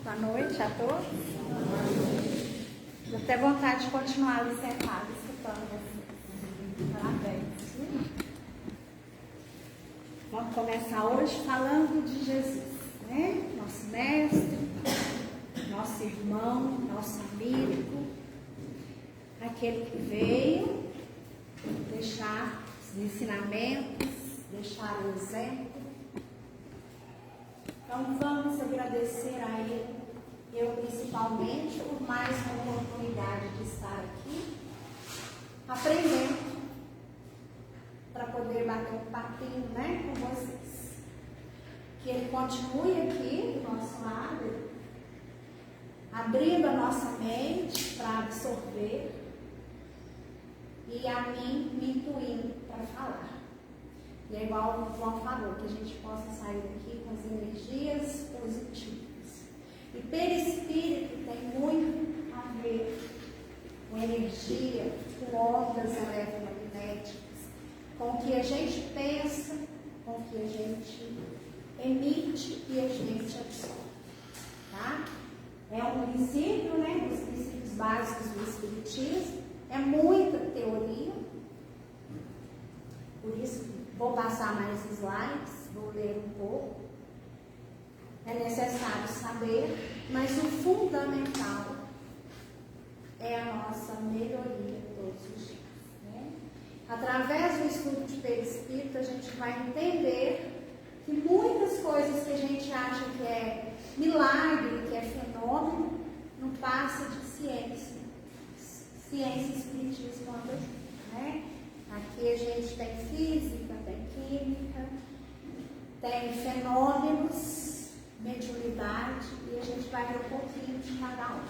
Boa noite a todos. Vou ter vontade de continuar ali sentado, escutando vocês. Parabéns. Vamos começar hoje falando de Jesus, né? Nosso mestre, nosso irmão, nosso amigo, aquele que veio deixar os ensinamentos, deixar o exemplo. Então vamos agradecer a Ele, eu principalmente, por mais uma oportunidade de estar aqui, aprendendo, para poder bater um papinho, né, com vocês. Que Ele continue aqui do nosso lado, abrindo a nossa mente para absorver e a mim me intuindo para falar. E é igual o João falou, que a gente possa sair daqui com as energias positivas. E perispírito tem muito a ver com energia, com ondas eletromagnéticas, com o que a gente pensa, com o que a gente emite e a gente absorve. Tá? É um princípio, né, dos princípios básicos do Espiritismo, é muita teoria, por isso vou passar mais slides, vou ler um pouco. É necessário saber, mas o fundamental é a nossa melhoria todos os dias. Né? Através do estudo de perispírito, a gente vai entender que muitas coisas que a gente acha que é milagre, que é fenômeno, não passa de ciência. Ciência e espiritismo andam juntos, né? Aqui a gente tem física, tem química, tem fenômenos, mediunidade, e a gente vai ver um pouquinho de cada um.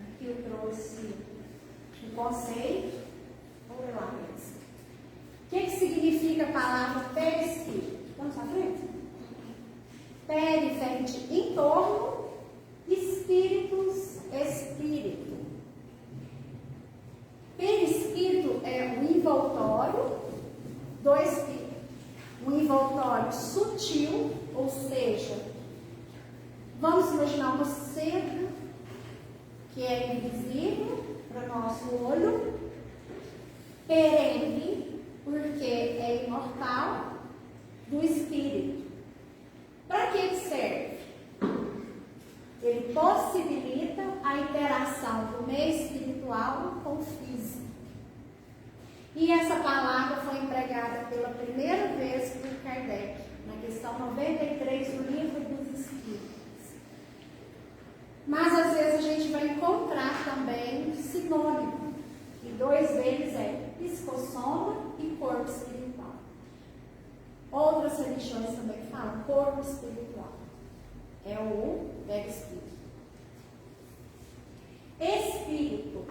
Aqui eu trouxe um conceito, vou ler lá mesmo. O que significa a palavra perispírito? Vamos à frente? Peri vem de em torno, espíritos, espírito. Perispírito é um envoltório do espírito. Um envoltório algo sutil, ou seja, vamos imaginar uma seda que é invisível para o nosso olho, perene, porque é imortal, do espírito. Para que ele serve? Ele possibilita a interação do meio espiritual com o físico. E essa palavra foi empregada pela primeira vez por Kardec, na questão 93 do Livro dos Espíritos. Mas às vezes a gente vai encontrar também sinônimo, e dois deles é psicossoma e corpo espiritual. Outras religiões também falam corpo espiritual. É o perispírito. Espírito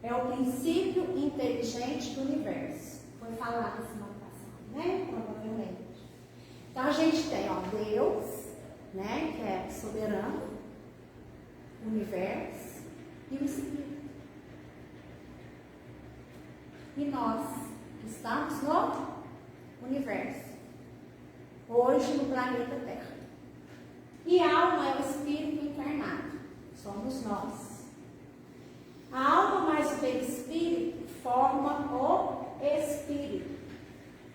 é o princípio inteligente do universo. Foi falado na semana passada, né? Provavelmente. Então a gente tem, ó, Deus, né? Que é soberano, o universo e o Espírito. E nós estamos no universo, hoje no planeta Terra. E a alma é o espírito encarnado, somos nós. A alma mais o perispírito forma o espírito.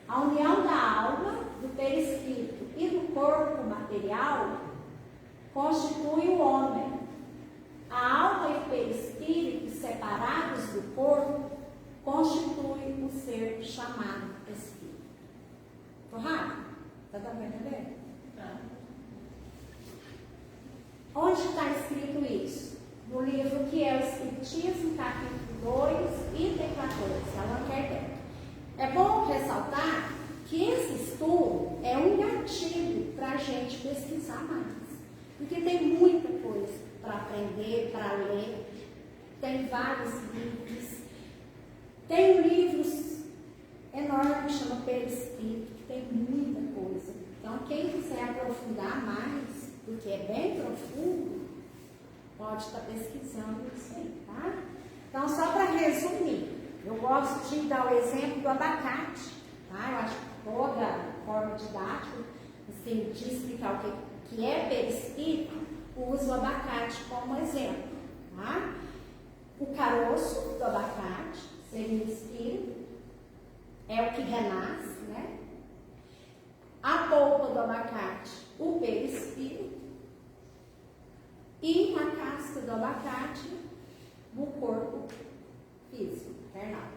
A união da alma, do perispírito e do corpo material constitui o homem. A alma e o perispírito separados do corpo constitui o ser chamado espírito. Correto? Está dando para entender? Tá. Onde está escrito isso? No livro que é o Espiritismo, capítulo 2, item 14, Allan Kardec. É bom ressaltar que esse estudo é um gatilho para a gente pesquisar mais. Porque tem muita coisa para aprender, para ler. Tem vários livros. Tem livros enormes que chama Perispírito, que tem muita coisa. Então, quem quiser aprofundar mais, porque é bem profundo, pode estar pesquisando isso aí, tá? Então, só para resumir, eu gosto de dar o exemplo do abacate, tá? Eu acho que toda forma didática, assim, de explicar o que é perispírito, uso o abacate como exemplo, tá? O caroço do abacate seria o espírito, é o que renasce, né? A polpa do abacate, o perispírito, e a casca do abacate, o corpo físico, carnal.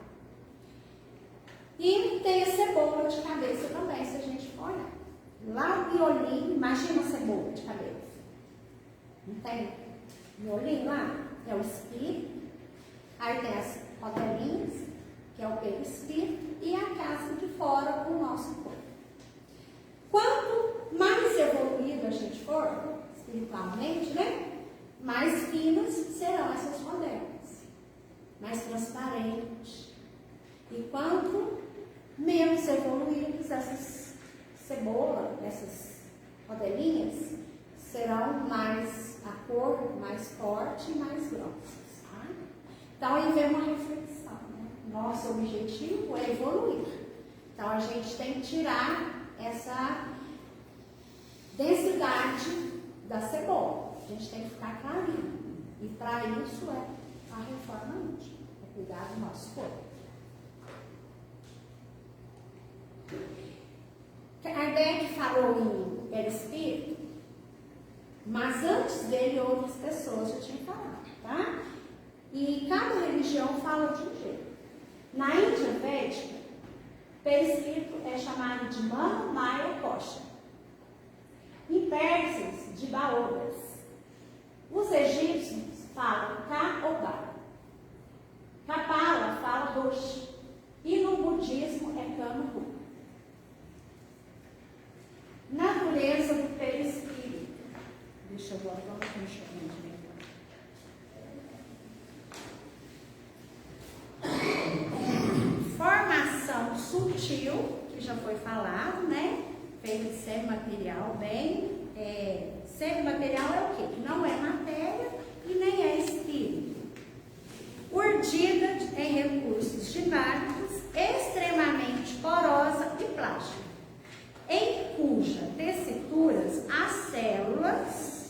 E tem a cebola de cabeça também, se a gente for olhar. Lá o miolinho, imagina a cebola de cabeça. Não tem miolinho lá? É o espírito. Aí tem as rodelinhas, que é o perispírito, e a casca de fora, o nosso corpo. Quanto mais evoluído a gente for, espiritualmente, né? Mais finas serão essas rodelas, mais transparentes. E quanto menos evoluídas essas cebolas, essas rodelinhas, serão mais a cor mais forte e mais grossas. Tá? Então aí vem uma reflexão. Né? Nosso objetivo é evoluir. Então a gente tem que tirar essa densidade da cebola. A gente tem que ficar clarinho. E para isso é a reforma íntima. É cuidar do nosso corpo. Kardec falou em perispírito, mas antes dele outras pessoas já tinham falado, tá? E cada religião fala de um jeito. Na Índia Védica, perispírito é chamado de Mano Maya Kosha. Em persas, de Baodas. Os egípcios falam Ka-Oba. Kapala fala Roshi. E no budismo é Kama-Rupa. Natureza do perispírito. Deixa eu voltar aqui no chão. Formação sutil, que já foi falado, né? Feito de semimaterial bem. Semimaterial é o quê? Que não é matéria e nem é espírito. Urdida em recursos dinámicos, extremamente porosa e plástica. Em células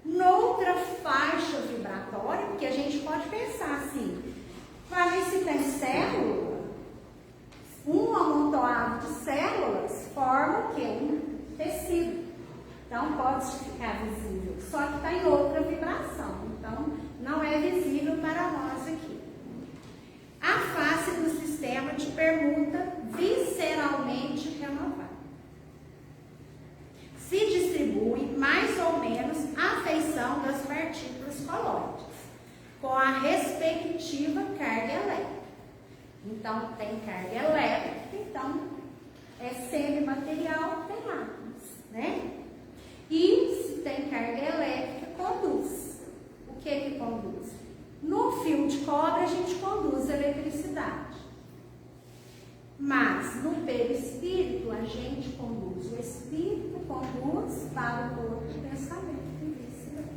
noutra faixa vibratória, porque a gente pode pensar assim, para ver se tem célula, um amontoado de células forma o quê? Um tecido. Então pode ficar visível, só que está em outra vibração, então não é visível para nós aqui. A face do sistema de permuta visceralmente renovada. Se distribui mais ou menos a feição das partículas colóides, com a respectiva carga elétrica. Então, tem carga elétrica, então é semimaterial, tem átomos, né? E se tem carga elétrica, conduz. O que conduz? No fio de cobre a gente conduz eletricidade. Mas no perispírito a gente conduz. O espírito conduz para o corpo de pensamento e vice-versa.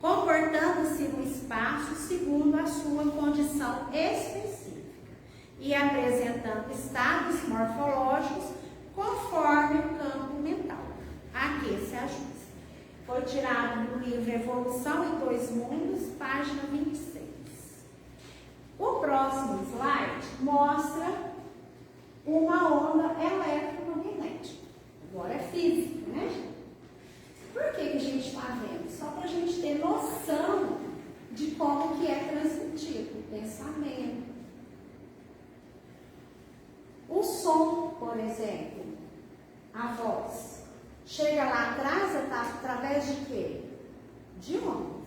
Comportando-se no espaço segundo a sua condição específica e apresentando estados morfológicos conforme o campo mental a que se ajusta. Foi tirado do livro Evolução em Dois Mundos, página 26. O próximo slide mostra uma onda eletromagnética. Agora é física, né? Por que a gente está vendo? Só para a gente ter noção de como que é transmitido o pensamento. O som, por exemplo, a voz. Chega lá atrás, está através de quê? De ondas.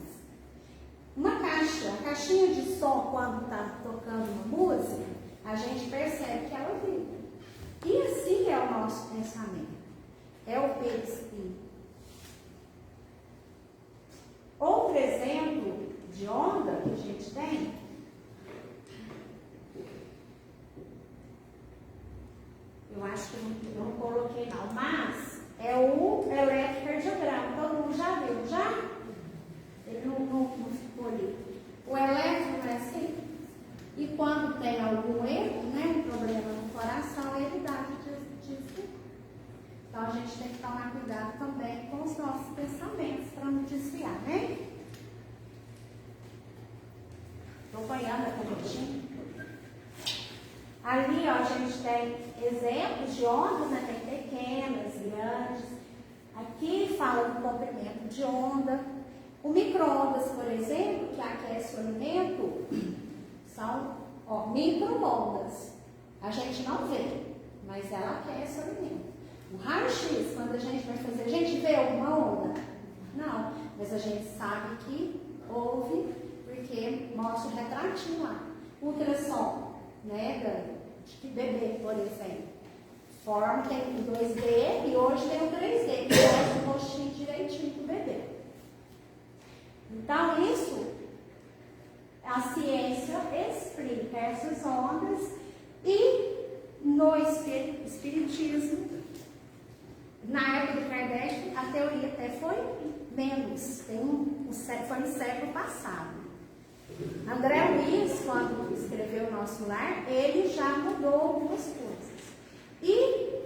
Uma caixa, a caixinha de som, quando está tocando uma música, a gente percebe que ela vibra. E assim é o nosso pensamento. É o perispírito. Outro exemplo de onda que a gente tem, eu acho que eu não coloquei não, mas é o eletrocardiograma. Todo mundo já viu, já? Ele não ficou ali. O elétron é assim. E quando tem algum erro, né, um problema no coração, ele dá de desligar. Então a gente tem que tomar cuidado também com os nossos pensamentos para não desviar, né? Estou apanhando a correntinha. Ali, ó, a gente tem exemplos de ondas, né? Tem pequenas, grandes. Aqui fala do comprimento de onda. O micro-ondas, por exemplo, que aquece o alimento, são micro-ondas. A gente não vê, mas ela aquece o alimento. O raio-x, quando a gente vai fazer, a gente vê alguma onda? Não, mas a gente sabe que houve, porque mostra o retratinho lá. Ultrassom, né, de bebê, por exemplo. Forma, tem o 2D e hoje tem o 3D, que mostra o rostinho direitinho do bebê. Então, isso, a ciência explica essas ondas e no espiritismo, na época do Kardec, a teoria até foi menos, foi no século passado. André Luiz, quando escreveu o Nosso Lar, ele já mudou algumas coisas. E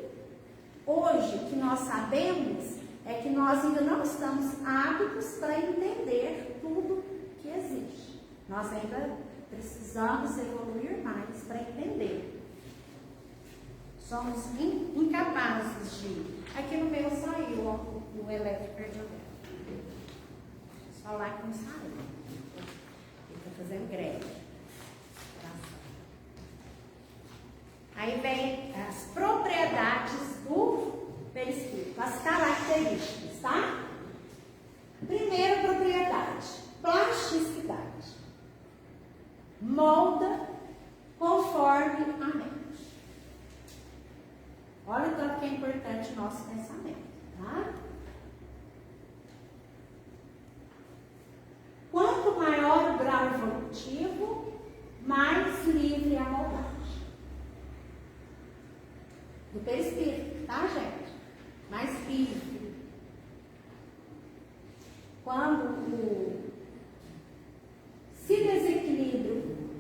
hoje, o que nós sabemos é que nós ainda não estamos aptos para entender tudo que existe. Nós ainda precisamos evoluir mais para entender. Somos incapazes de... Aqui no meu saiu o eletrocardiograma. Só lá que não saiu. Ele está fazendo greve. Aí vem as propriedades do perispírito, as características, tá? Primeira propriedade, plasticidade. Molda conforme a mente. Olha o tanto que é importante o nosso pensamento, tá? Quanto maior o grau evolutivo, mais livre a moldagem. Do perispírito, tá, gente? Mais livre. Quando se desequilíbrio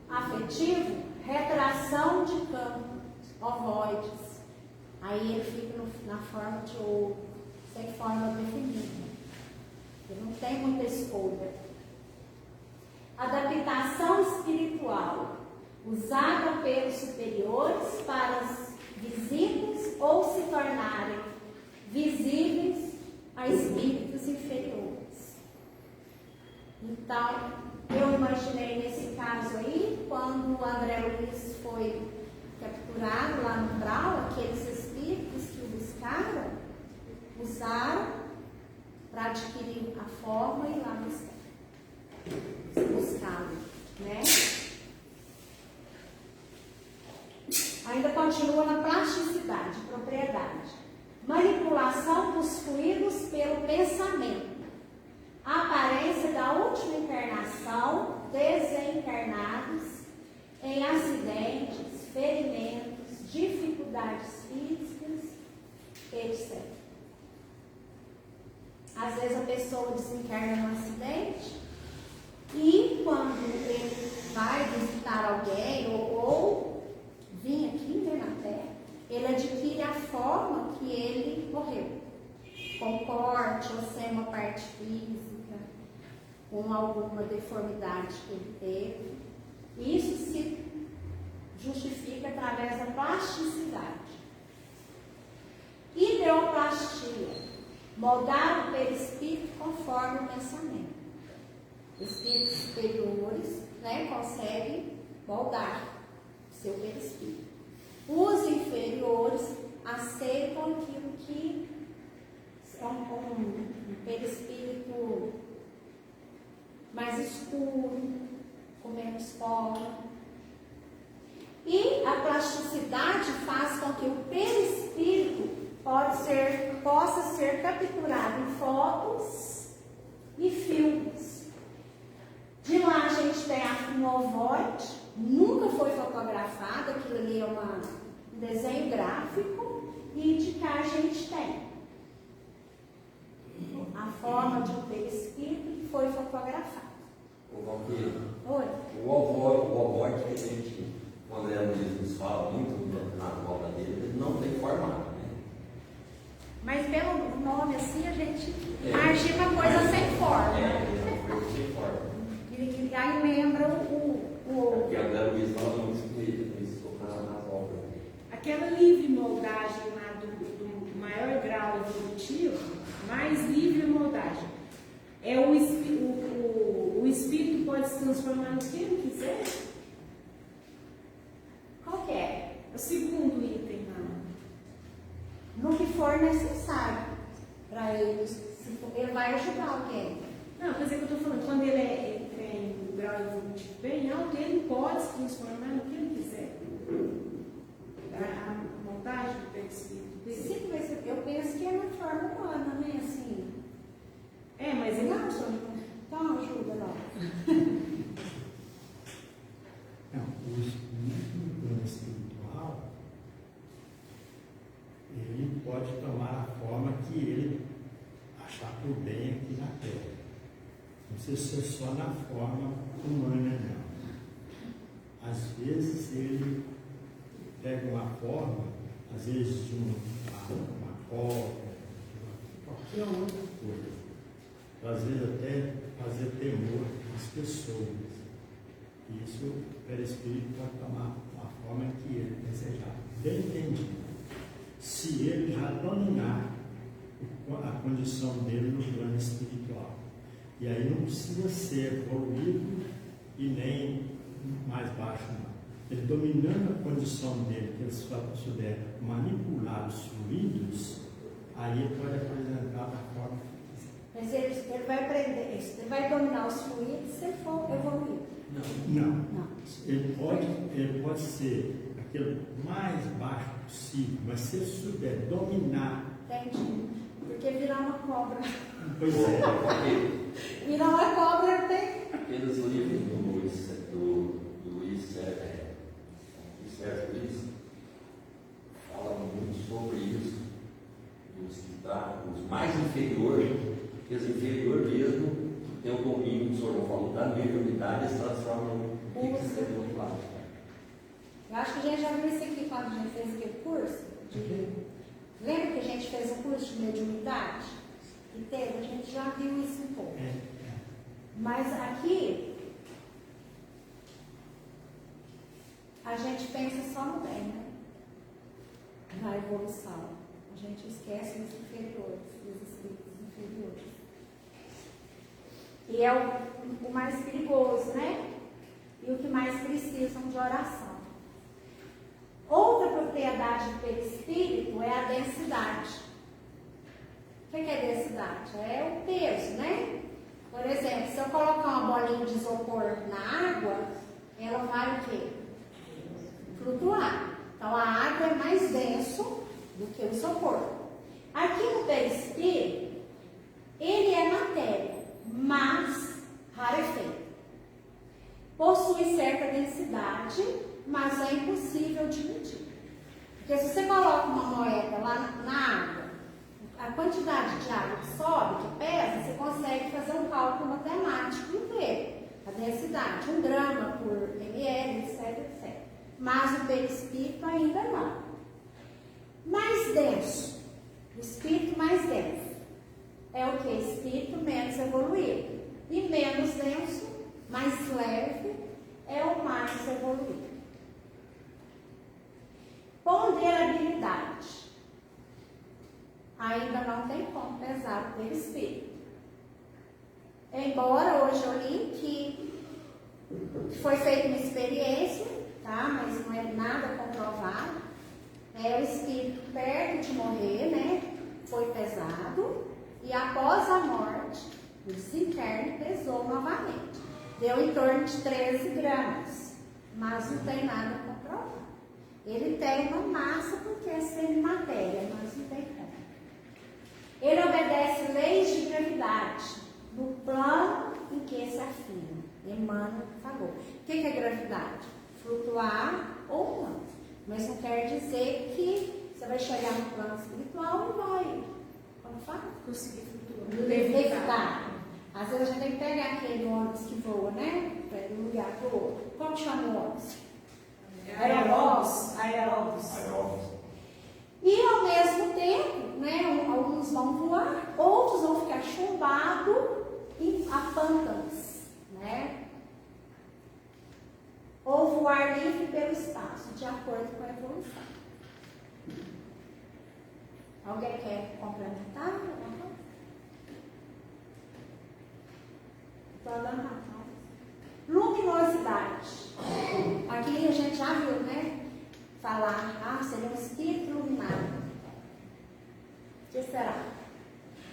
afetivo, retração de campos ovoides, aí ele fica na forma de ovo, sem forma definida. Ele não tem muita escolha. Adaptação espiritual, usada pelos superiores para os visíveis ou se tornarem visíveis a espíritos inferiores. Então, eu imaginei nesse caso aí, quando o André Luiz foi capturado lá no umbral, aqueles espíritos que o buscaram, usaram para adquirir a forma e lá buscá-lo, né? Ainda continua na plasticidade, propriedade. Manipulação dos fluidos pelo pensamento. A aparência da última encarnação, desencarnados em acidentes, ferimentos, dificuldades físicas, etc. Às vezes a pessoa desencarna num acidente e quando ele vai visitar alguém ou vir aqui, né, na Terra, ele adquire a forma que ele morreu, com corte ou sem uma parte física, com alguma deformidade que ele teve. Isso se justifica através da plasticidade. Ideoplastia, moldar o perispírito conforme o pensamento. Espíritos superiores, né, conseguem moldar seu perispírito. Os inferiores aceitam aquilo que é um perispírito mais escuro, com menos forma. E a plasticidade faz com que o perispírito possa ser capturado em fotos e filmes. De lá a gente tem a fumovoide, nunca foi fotografada, aquilo ali é um desenho gráfico, e de cá a gente tem a forma de um perispírito que foi fotografado. O Valquírio, Oi? o ovoide que a gente, o André Luiz nos fala muito na volta dele, ele não tem formato, né? Mas pelo nome assim a gente imagina uma coisa sem forma. Coisa sem forma. E aí lembra Porque o André Luiz fala muito isso nas obras. Aquela livre moldagem lá do maior grau evolutivo, mais livre moldagem. É o espírito pode se transformar no que ele quiser? Qual que é? O segundo item lá. No que for necessário para ele. Ele vai ajudar alguém. Não, quer dizer que eu estou falando, quando ele tem um grau evolutivo bem alto, ele pode se transformar no que ele quiser. A montagem do perispírito dele. Sim, mas eu penso que é na forma humana, né? Assim. É, mas ele Não, então ajuda lá. Não, o espírito no plano espiritual, ele pode tomar a forma que ele achar por bem aqui na Terra. Não precisa ser só na forma humana, não. Às vezes ele pega uma forma, às vezes de uma cobra, de qualquer outra coisa. Às vezes até fazer temor às pessoas. Isso o perispírito pode tomar uma forma que ele desejar. Bem entendido. Se ele já dominar a condição dele no plano espiritual. E aí não precisa ser evoluído e nem mais baixo, não. Ele dominando a condição dele, que ele só souber manipular os fluidos, aí ele pode apresentar da forma que quiser. Mas ele vai aprender isso. Ele vai dominar os fluidos se ele for evoluído. Não. Ele pode ser aquele mais baixo possível, mas se ele souber dominar. Entende? Porque virar uma cobra. Pois é. Virar uma cobra tem. Aqueles livros do Luiz Sérgio Luiz falam muito sobre isso, os mais inferiores, aqueles inferiores mesmo, que tem o domínio, o senhor falou, da mediunidade, eles transformam em do outro lado. Eu acho que a gente já viu isso aqui quando a gente fez aquele curso. Lembra que a gente fez um curso de mediunidade? viu isso um pouco. É. Mas aqui, a gente pensa só no bem, né? Na evolução. A gente esquece os inferiores, os espíritos inferiores. E é o mais perigoso, né? E o que mais precisam de oração. Outra propriedade do perispírito é a densidade. O que é densidade? É o peso, né? Por exemplo, se eu colocar uma bolinha de isopor na água, ela vai o quê? Flutuar. Então a água é mais denso do que o isopor. Aqui no perispírito, ele é matéria, mas rarefeito. Possui certa densidade, mas é impossível de medir. Porque se você coloca uma moeda lá na água, a quantidade de água que sobe, que pesa, você consegue fazer um cálculo matemático e ver a densidade, 1 grama por ml, etc, etc. Mas o perispírito ainda não. Mais denso, o espírito mais denso, é o que? Espírito menos evoluído. E menos denso, mais leve, é o mais evoluído. Ponderabilidade. Ainda não tem como pesar o perispírito. Embora hoje eu li que foi feita uma experiência, tá? Mas não é nada comprovado. O espírito perto de morrer, né? Foi pesado e após a morte, o desencarne pesou novamente. Deu em torno de 13 gramas, mas não tem nada comprovado. Ele tem uma massa porque é semimatéria, mas não tem como. Ele obedece leis de gravidade no plano em que se afina. Emmanuel falou. O que é gravidade? Flutuar ou não. Mas não quer dizer que você vai chegar no plano espiritual e vai, como fala? Conseguir flutuar. Levitar. Às vezes a gente tem que pegar aquele ônibus que voa, né? De um lugar para o outro. Como chama o ônibus? Aeróbus. E ao mesmo tempo, né, alguns vão voar, outros vão ficar chumbados a pântanos, né? Ou voar livre pelo espaço, de acordo com a evolução. Alguém quer complementar alguma coisa? Estou dando razão. Luminosidade. Aqui a gente já viu, né? Falar, seria um espírito iluminado. O que será?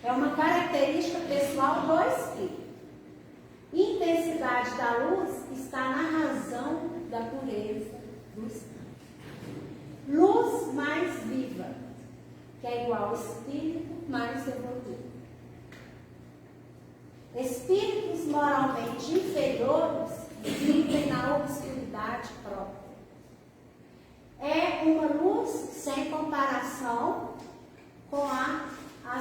É uma característica pessoal do espírito. Intensidade da luz está na razão da pureza do espírito. Luz mais viva, que é igual ao espírito mais evoluído. Espíritos moralmente inferiores vivem na obscuridade própria. É uma luz sem comparação com a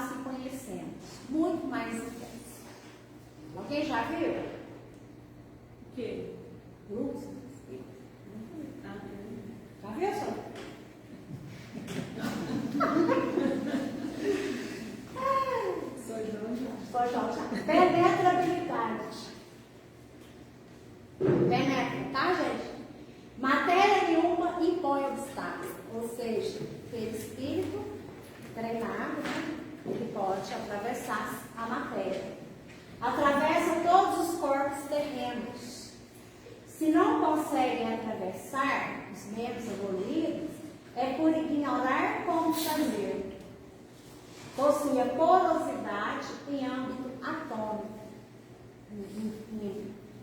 que conhecemos, muito mais intensa. Alguém já viu? O quê? Luz? Já viu, só? Sou João já. Penetrabilidade. Penetra, tá, gente? Matéria nenhuma impõe obstáculo. Ou seja, pelo espírito treinado, né? Ele pode atravessar a matéria. Atravessa todos os corpos terrenos. Se não conseguem atravessar os menos evoluídos, é por ignorar como fazer. Possui a porosidade em âmbito atômico.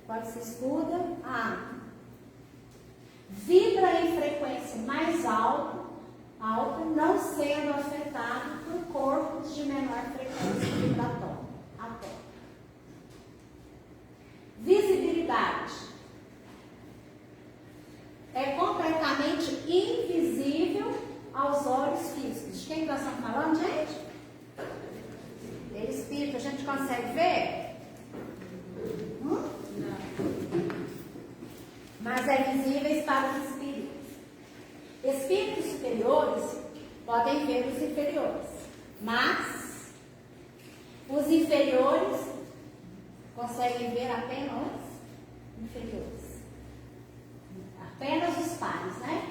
Quando se estuda a átomo. Vibra em frequência mais alta, não sendo afetado por corpos de menor frequência vibratória. Visibilidade. É completamente invisível aos olhos físicos. De quem nós estamos falando, gente? Espírito, a gente consegue ver? Não. Mas é visíveis para os espíritos. Espíritos superiores podem ver os inferiores. Mas Os inferiores, conseguem ver apenas os inferiores. Apenas os pares, né?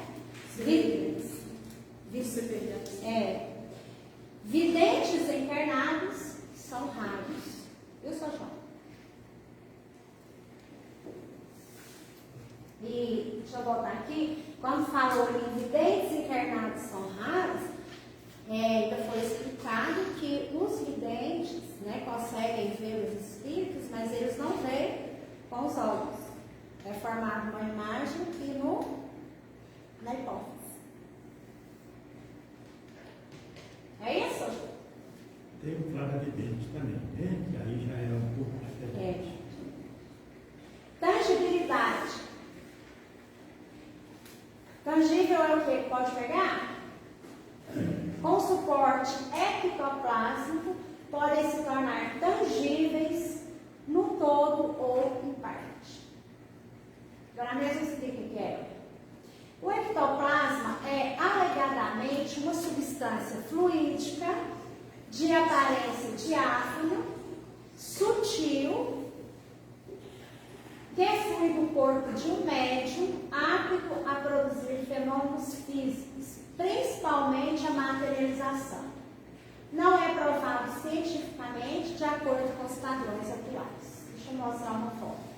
Videntes encarnados são raros. Eu sou João. E deixa eu voltar aqui. Quando falou em videntes encarnados são raros, ainda foi explicado que os videntes, né, conseguem ver os espíritos, mas eles não veem com os olhos. É formada uma imagem aqui na hipófise. É isso? Tem o clarividente também, né? Que aí já é um pouco diferente. Tangibilidade. Tangível é o que? Pode pegar? Com suporte ectoplásmico, podem se tornar tangíveis no todo ou em parte. Agora mesmo explica o que é. O ectoplasma é alegadamente uma substância fluídica de aparência diáfana, sutil, que flui do corpo de um médium apto a produzir fenômenos físicos, principalmente a materialização. Não é provado cientificamente de acordo com os padrões atuais. Deixa eu mostrar uma foto.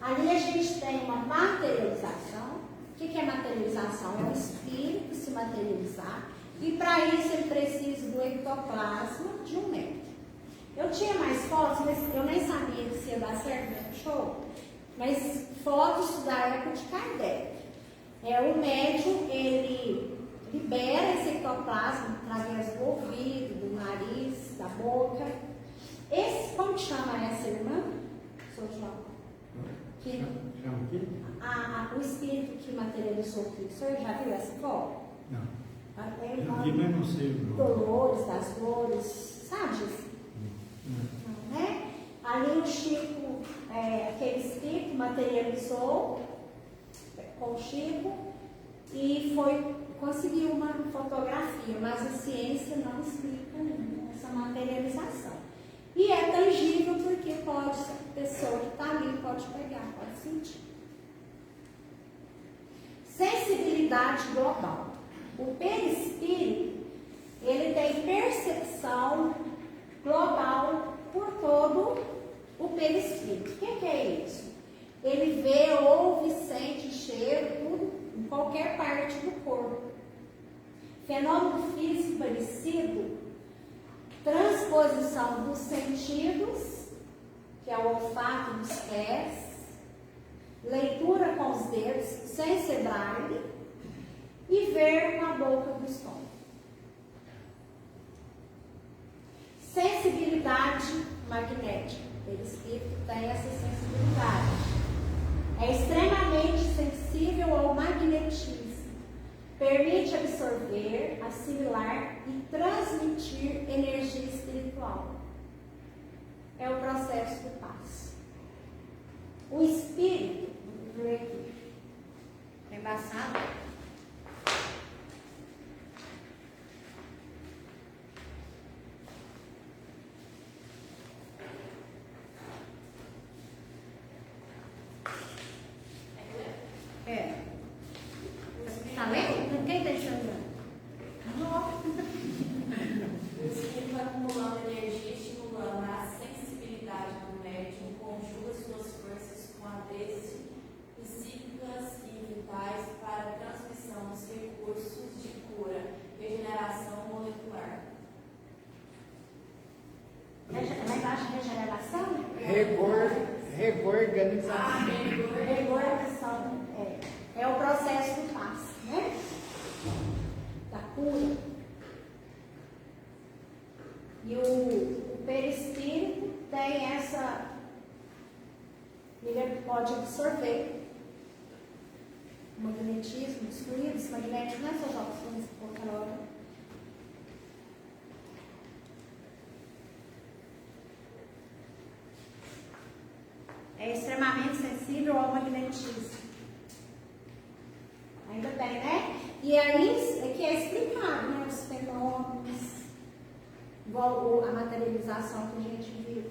Ali a gente tem uma materialização. O que é materialização? É o espírito se materializar. E para isso ele precisa do ectoplasma de um médium. Eu tinha mais fotos, mas eu nem sabia se ia dar certo no show. Mas fotos da época de Kardec. O médium, ele libera esse ectoplasma através do ouvido, do nariz, da boca. Como chama essa irmã? Sou João. Chama o quê? O espírito que materializou aqui. O senhor já viu essa foto? Não. Eu vi, mas não sei o nome. Dolores, das dores, sabe disso? Não, né? Ali o Chico, aquele espírito materializou com o Chico e conseguiu uma fotografia, mas a ciência não explica essa materialização. E é tangível porque a pessoa que está ali pode pegar, pode sentir. Sensibilidade global. O perispírito, ele tem percepção global por todo o perispírito. O que é isso? Ele vê, ouve, sente, cheiro, tudo em qualquer parte do corpo. Fenômeno físico parecido, transposição dos sentidos, que é o olfato dos pés, leitura com os dedos, sem ser braille, e ver com a boca do estômago. Sensibilidade magnética. O espírito tem essa sensibilidade. É extremamente sensível ao magnetismo. Permite absorver, assimilar e transmitir energia espiritual. É o processo do passo. O espírito, vou ver aqui. É embaçado? Tá lendo? Quem está enxergando? O espírito vai acumulando energia, estimulando a sensibilidade do médium, conjuga suas forças com a psíquicas e vitais para a transmissão dos recursos de cura, regeneração molecular. Lá embaixo, regeneração? Reorganização. Reorganização. É o processo do passe, né? Da cura. E o perispírito tem essa. Ele pode absorver o magnetismo, os fluidos magnéticos, não é só os fluidos por calor. É extremamente sensível ao magnetismo. Ainda bem, né? E aí, aqui é explicado, né? Os fenômenos. igual a materialização que a gente viu.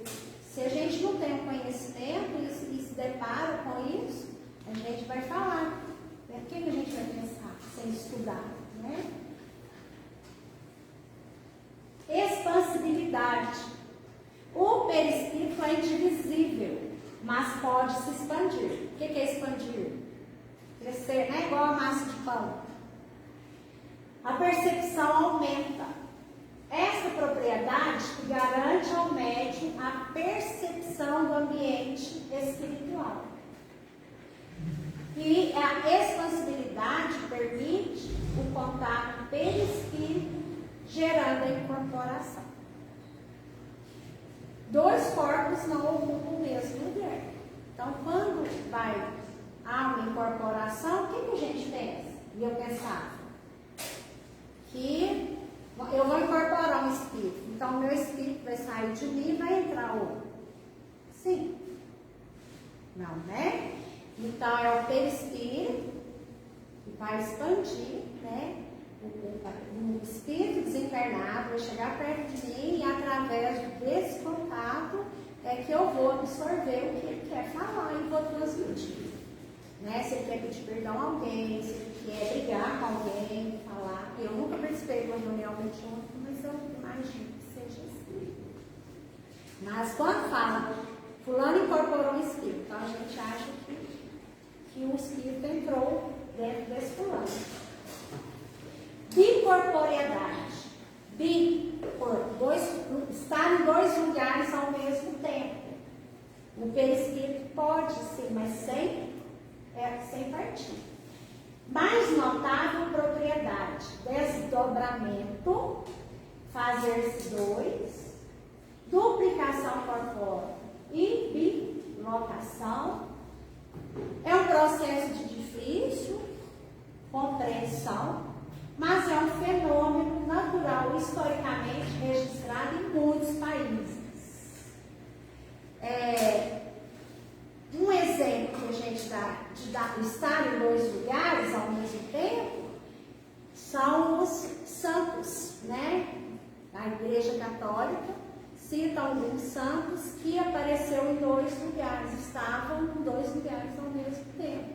Se a gente não tem o conhecimento e se depara com isso, a gente vai falar. O que a gente vai pensar sem estudar, né? Expansibilidade. O perispírito é indivisível, mas pode se expandir. O que é expandir? Crescer, não é igual a massa de pão. A percepção aumenta. Essa propriedade que garante ao médium a percepção do ambiente espiritual. E a expansibilidade permite o contato perispírito, gerando a incorporação. Dois corpos não ocupam o mesmo lugar. Então, quando vai a uma incorporação, o que a gente pensa? E eu pensava que eu vou incorporar um espírito. Então, o meu espírito vai sair de mim e vai entrar outro. Sim. Não, né? Então, é o perispírito que vai expandir, né? O espírito desencarnado vai chegar perto de mim e através desse contato é que eu vou absorver o que ele quer falar e vou transmitir. Né? Se ele quer pedir perdão a alguém, se ele quer brigar com alguém, falar. Eu nunca participei de uma reunião mediúnica, mas eu imagino que seja assim. Mas quando fala, fulano incorporou um espírito, então a gente acha que o espírito entrou dentro desse fulano. Bicorporeidade. Estar em dois lugares ao mesmo tempo. O perispírito pode ser, mas sem partir. Mais notável propriedade. Desdobramento, fazer-se dois, duplicação corpórea e bilocação. É um processo de difícil compreensão, mas é um fenômeno natural, historicamente registrado em muitos países. Um exemplo que a gente dá de estar em dois lugares ao mesmo tempo são os santos, né? A Igreja Católica cita alguns santos que apareceram em dois lugares, estavam em dois lugares ao mesmo tempo.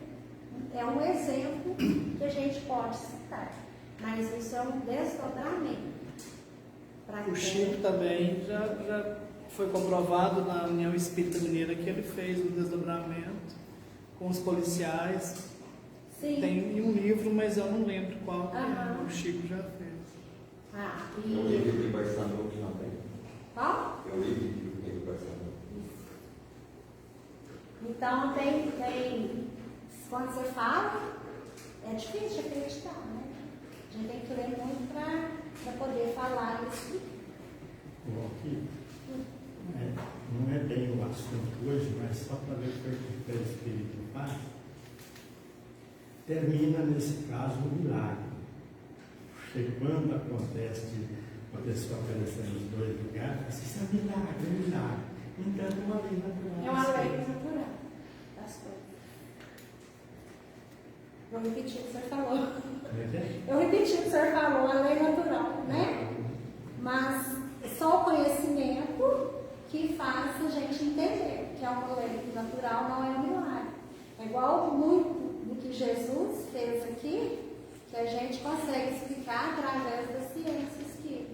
É um exemplo que a gente pode citar. Mas isso é um desdobramento. O Chico também já foi comprovado na União Espírita Mineira que ele fez o desdobramento com os policiais. Sim. Tem um livro, mas eu não lembro qual que é. O Chico já fez. Eu li de Barçanu também. Qual? Eu li de Barçanu. Então tem. Quando você fala, é difícil de acreditar, né? A gente tem que ler muito para poder falar isso. Bom, aqui não é bem o assunto hoje, mas só para ver o que o Espírito faz. Termina, nesse caso, o milagre. Porque quando acontece a pessoa aparecer nos dois lugares, assim, isso é milagre. Então, é uma lei natural. É uma lei natural das coisas. Vou repetir o que o senhor falou. Eu repeti o que o senhor falou, a lei natural, né? Mas só o conhecimento que faz a gente entender que é uma lei natural, não é um milagre. É igual muito do que Jesus fez aqui, que a gente consegue explicar através das ciências que...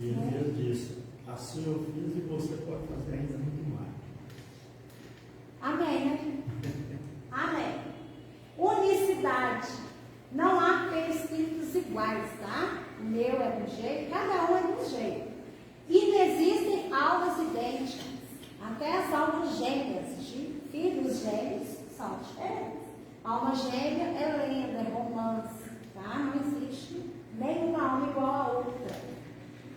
E ele disse, assim eu fiz e você pode fazer ainda muito mais. Amém, né? Amém. Unicidade. Não há perispíritos iguais, tá? O meu é de um jeito, cada um é de um jeito. E não existem almas idênticas. Até as almas gêmeas de filhos gêmeos são diferentes. Alma gêmea é lenda, é romance, tá? Não existe nenhuma alma igual a outra.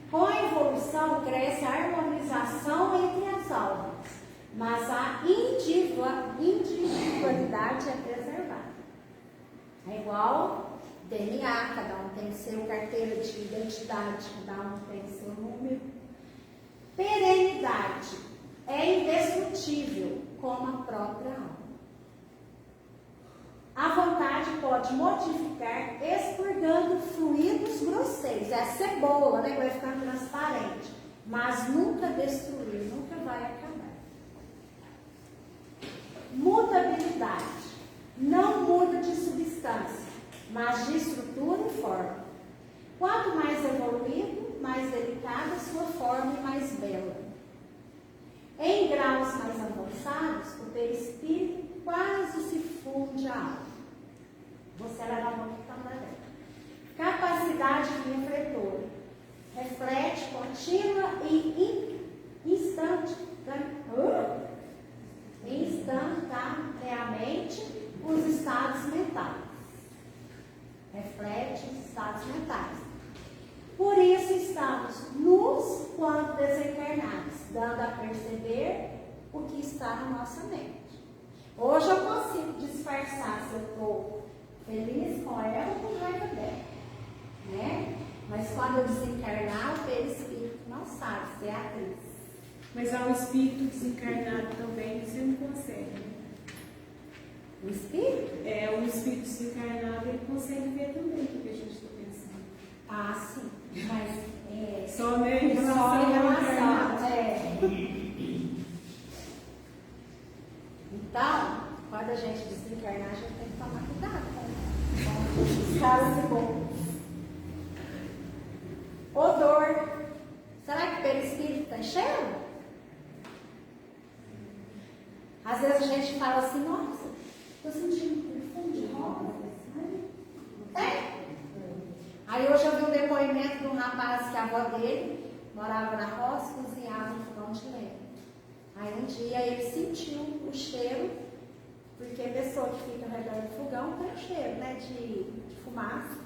Com a evolução cresce a harmonização entre as almas, mas a individualidade é preservada. É igual DNA, cada um tem seu carteira de identidade, cada um tem seu número. Perenidade é indestrutível como a própria alma. A vontade pode modificar expurgando fluidos grosseiros. É a cebola, né, que vai ficando transparente. Mas nunca destruir, nunca vai acabar. Mutabilidade. Não muda de substância, mas de estrutura e forma. Quanto mais evoluído, mais delicada a sua forma e mais bela. Em graus mais avançados, o perispírito quase se funde à alma. Você leva a mão que está lá. Capacidade refletora. Reflete contínua e instantaneamente os estados mentais. Reflete os estados mentais. Por isso estamos nus quando desencarnados, dando a perceber o que está na nossa mente. Hoje eu consigo disfarçar se eu estou feliz com ela ou com raiva dela, né? Mas quando eu desencarnar, o perispírito não sabe ser atriz. Mas ao espírito desencarnado também você não consegue, né? O espírito? O espírito desencarnado ele consegue ver também o que a gente está pensando. Ah, sim. Mas só em só em relação. Então, quando a gente desencarnar, a gente tem que tomar cuidado com os caras e bons. Odor. Será que o perispírito tem cheiro? Às vezes a gente fala assim, nossa, estou sentindo um perfume de rosa. Tem? Aí hoje eu vi um depoimento de um rapaz que a avó dele morava na roça e cozinhava no fogão de lenha. Aí um dia ele sentiu o cheiro, porque a pessoa que fica ao redor do fogão tem o cheiro, né, de fumaça.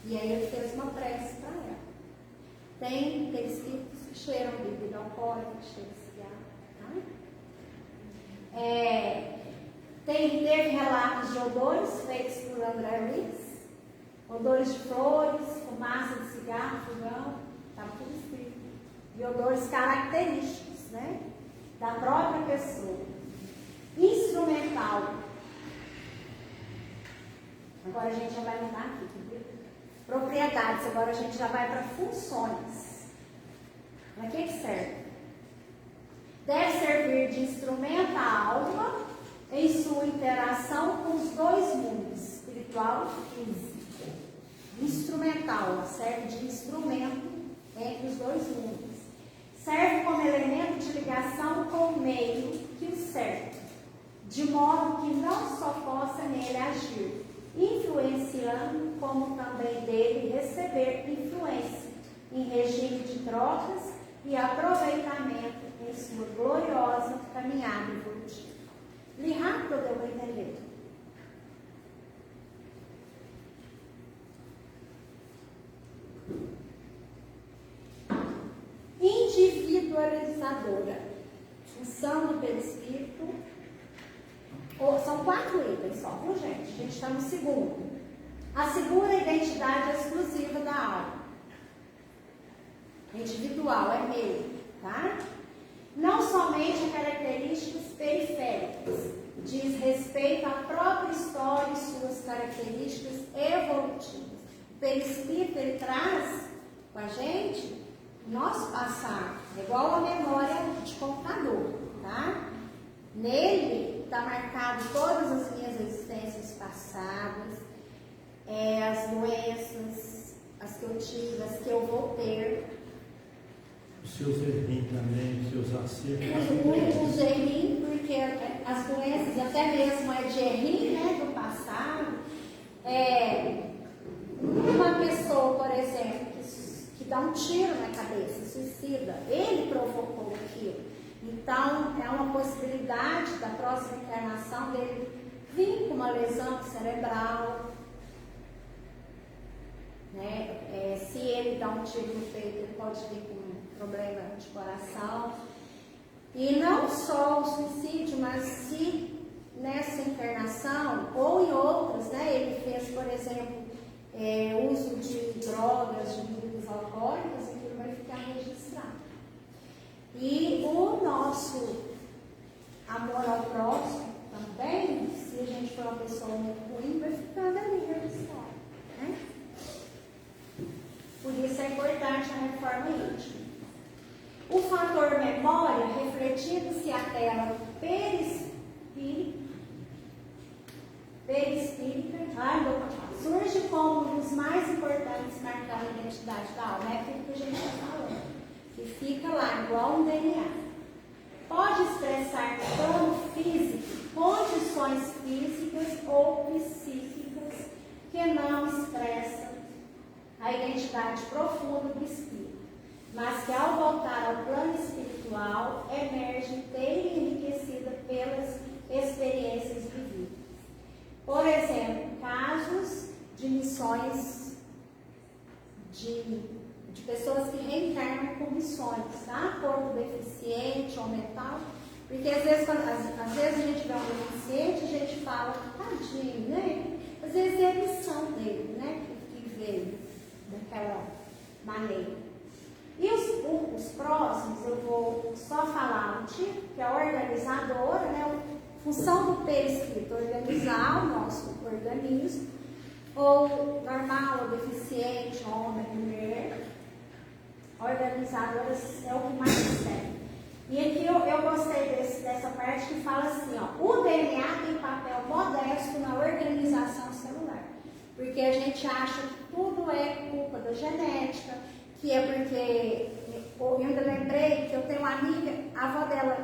E aí ele fez uma prece para ela. Tem perispíritos que cheiram de bebida alcoólica, que cheiram de cigarro. Tá? Teve relatos de odores feitos por André Luiz. Odores de flores, fumaça de cigarro, fogão, estava tudo escrito. E odores característicos, né, da própria pessoa. Instrumental. Agora a gente já vai mudar aqui, viu? Propriedades, agora a gente já vai para funções. Para que serve? Deve servir de instrumento à alma em sua interação com os dois mundos, espiritual e físico. Instrumental, serve de instrumento entre os dois mundos. Serve como elemento de ligação com o meio que o cerca, de modo que não só possa nele agir, influenciando, como também dele receber influência em regime de trocas e aproveitamento em sua gloriosa caminhada evolutiva. Li rápido ou deu para entender? Individualizadora. Função do perispírito. São 4 itens só, viu, gente? A gente está no segundo. Assegura a identidade exclusiva da alma. Individual, é meu, tá? Não somente a características periféricas, diz respeito à própria história e suas características evolutivas. O perispírito, ele traz com a gente nosso passado, igual a memória de computador, tá? Nele está marcado todas as minhas existências passadas, as doenças, as que eu tive, as que eu vou ter. Os seus errinhos também, os seus acertos. Os errinhos, porque as doenças, até mesmo de errinho, né, do passado. Uma pessoa, por exemplo, que dá um tiro na cabeça, suicida, ele provocou aquilo. Então, é uma possibilidade da próxima encarnação dele vir com uma lesão cerebral. Né? Se ele dá um tiro no peito, ele pode vir com um problema de coração. E não só o suicídio, mas se nessa encarnação ou em outras, né, ele fez, por exemplo, uso de drogas, de bebidas alcoólicas, aquilo vai ficar registrado. E o nosso amor ao próximo também, se a gente for uma pessoa muito ruim, durante a reforma íntima. O fator memória, refletindo-se até perispírita, surge como um dos mais importantes marcando a identidade da alma. É aquilo que a gente está falando, que fica lá, igual um DNA. Pode expressar no plano físico condições físicas ou psíquicas que não expressam a identidade profunda do espírito, mas que ao voltar ao plano espiritual emerge inteira e enriquecida pelas experiências vividas. Por exemplo, casos de missões de pessoas que reencarnam com missões, tá? Corpo deficiente ou mental, porque às vezes a gente vê um deficiente, a gente fala, tadinho, né? Às vezes é a missão dele, né? Que veio daquela maneira. E os próximos, eu vou só falar um tipo, que é a organizadora, né? A função do perispírito, organizar o nosso organismo, ou normal, ou deficiente, homem, mulher. Organizadora é o que mais serve. E aqui eu gostei dessa parte que fala assim, ó, o DNA tem papel modesto na organização celular. Porque a gente acha que tudo é culpa da genética, que é porque, eu ainda lembrei que eu tenho uma amiga, a avó dela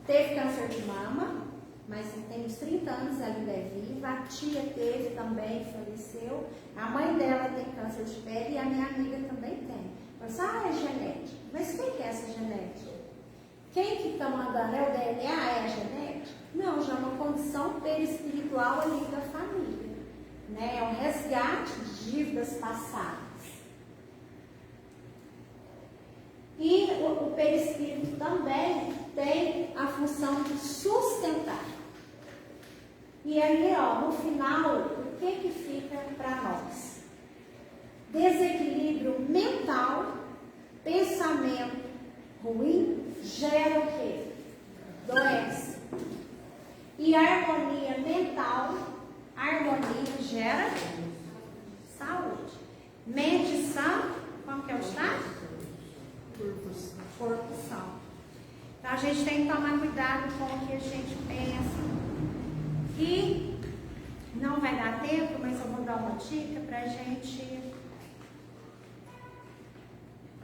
teve câncer de mama, mas tem uns 30 anos, ela ainda é viva, a tia teve também, faleceu, a mãe dela tem câncer de pele e a minha amiga também tem. Mas, é genética. Mas quem que é essa genética? Quem que está mandando? É o DNA? É a genética? Não, já é uma condição perispiritual ali da família. Né? É um resgate de dívidas passadas. E o perispírito também tem a função de sustentar. E aí, no final, o que fica para nós? Desequilíbrio mental, pensamento ruim, gera o quê? Doença. E harmonia mental, harmonia gera saúde. Mente sã, como que é o estado? Corpo sã. Então a gente tem que tomar cuidado com o que a gente pensa. E não vai dar tempo, mas eu vou dar uma dica para a gente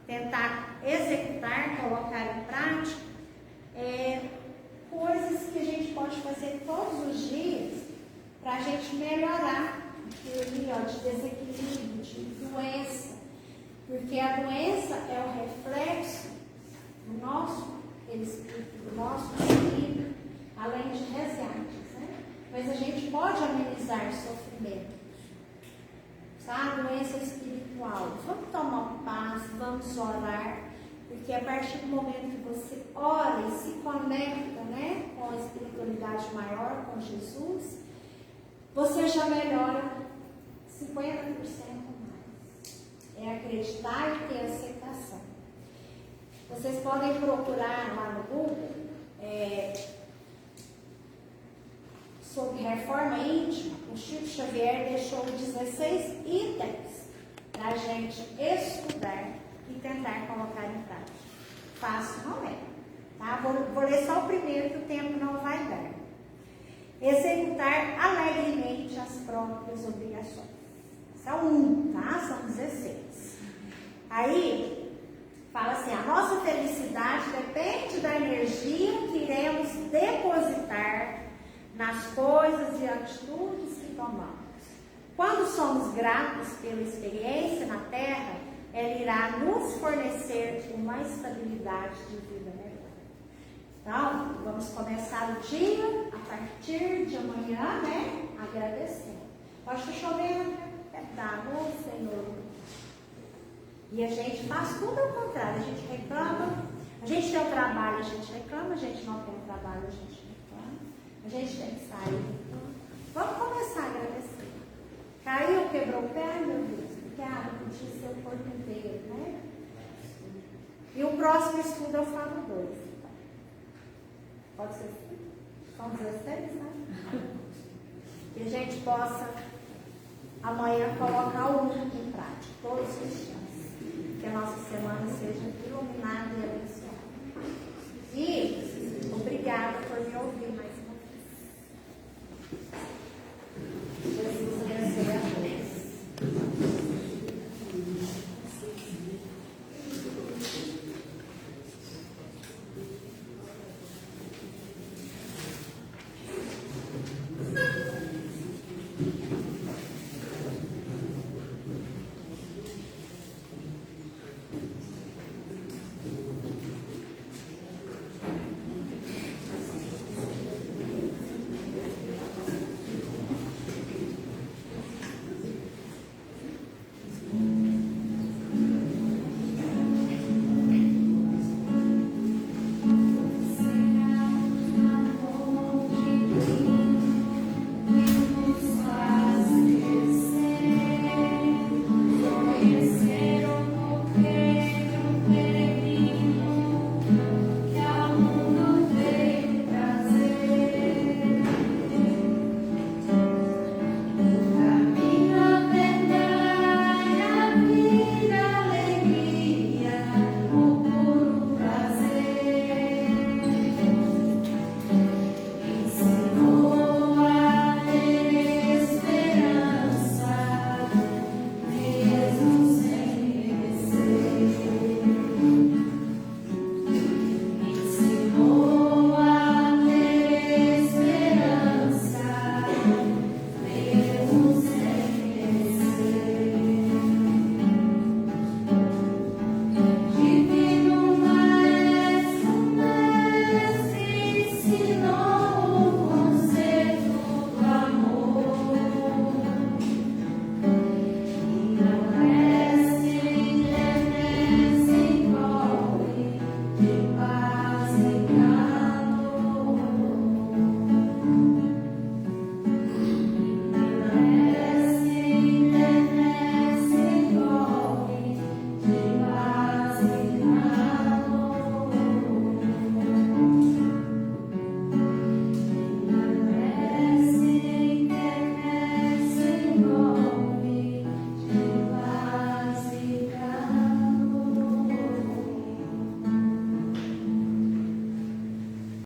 tentar executar, colocar em prática coisas que a gente pode fazer todos os dias para a gente melhorar aquilo de desequilíbrio, de doença. Porque a doença é o reflexo do nosso espírito, do nosso espírito, além de resgates, né? Mas a gente pode amenizar sofrimento. A doença espiritual. Vamos tomar paz, vamos orar, porque a partir do momento que você ora e se conecta, né, com a espiritualidade maior, com Jesus, você já melhora 50% mais. É acreditar e ter aceitação. Vocês podem procurar lá no Google sobre reforma íntima. O Chico Xavier deixou 16 itens para a gente estudar e tentar colocar em prática. Fácil não é. Tá? Vou ler só o primeiro, que o tempo não vai dar. Executar alegremente as próprias obrigações. São tá? São 16. Aí, fala assim, a nossa felicidade depende da energia que iremos depositar nas coisas e atitudes que tomamos. Quando somos gratos pela experiência na Terra, ela irá nos fornecer uma estabilidade de vida melhor. Então, vamos começar o dia, a partir de amanhã, né? Agradecendo. Pode estar chovendo, d'água, Senhor. E a gente faz tudo ao contrário. A gente reclama, a gente tem o trabalho, a gente reclama, a gente não tem o trabalho, a gente reclama. A gente tem que sair. Vamos começar a agradecer. Caiu, quebrou o pé, meu Deus. Obrigada, podia ser o corpo inteiro, né? E o próximo estudo eu falo 2. Pode ser assim? São 16, né? Que a gente possa amanhã colocar o 1 em prática, todos os dias. seja iluminado e abençoado.